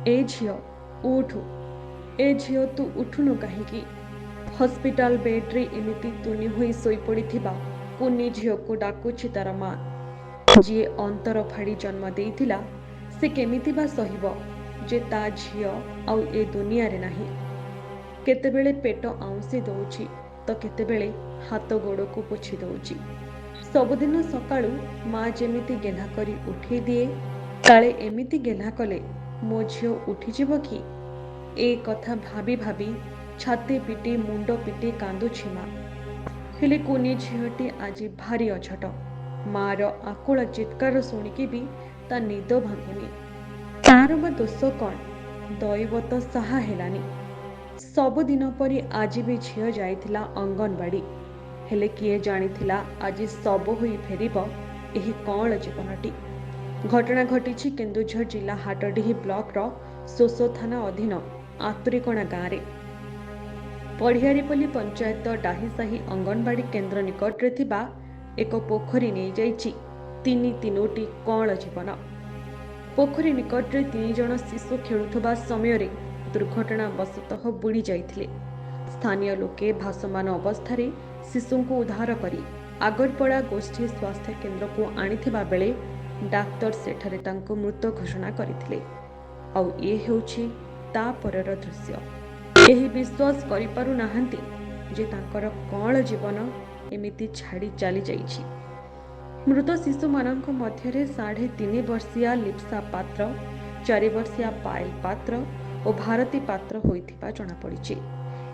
ए झियो उठु, ए झियो तू उठुनु कहीं हस्पिटाल बेड्रे एमिति तुनि होई सोई पड़िथिबा कुनी झियो को डाकुछि तार माँ जी अंतर फाड़ी जन्म देइथिला से केमिति बा सहिब जे ता झियो आउ ए दुनिया रे नाही। केतेबेले पेट आउंसी दउछि तो केतेबेले हाथ गोड़ को पोछि दउछि। सबुदिन सकाळु माँ जेमिति गेला करी उठेई दिए काले एमिति गेला कले मो झियो उठिଯିब कि ए कथा भाबी भाबी छाती पिटी मुंड पिटी कांदुछि माँ। हेले कुनी झियोटी आज भारी अझट। मार आकुल चित्कार शुणिकी भी ता निद भांगुनी। तार बा दोष कौन? दैव तो साहा हेलानी। सबुदिन परी आज भी झियो जाइथिला अंगनवाड़ी। हेले किए जानिथिला आज सब होई फेरिब एही कौल जीवनटी। घटना घटी केन्दुझर जिला हाटडीही ब्लॉक रो सोसो थाना अधीन आतुरीकणा गाँव में पढ़ियारीपल्ली पंचायत डाहीसाही अंगनवाड़ी केन्द्र निकट रे थिबा एक पोखरी नहीं जाइछि तीनोटी कौल जीवन। पोखरी निकट रे 3 जण शिशु खेलुथबा समय रे दुर्घटना वशतः बुड़ी जाइथिले। स्थानीय लोके भासमान अवस्था शिशु को उद्धार करी आगरपड़ा गोष्ठी स्वास्थ्य केन्द्र को आनिथिबा बेले डाक्तर सेठारे तांको मृत घोषणा करथिले। आउ ए हेउछि ता परर दृश्य। एही विश्वास करि पारु नाहंती जे तांकर कौल जीवन एमिति छाड़ी चली जाइछि। मृत शिशु मानक मध्यरे 3.5 वर्षीय लिप्सा पात्र, 4 वर्षीय पायल पात्र और भारती पात्र होइथिबा जଣା पड़िछि।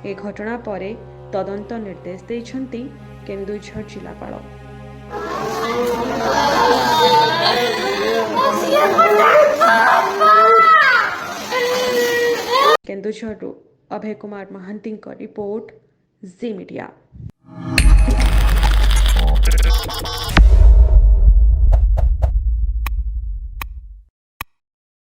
ए घटना परे तदंत निर्देश दैछन्ति केन्दुझर जिलापाल। केन्दुझर अभय कुमार महांती रिपोर्ट जी मीडिया।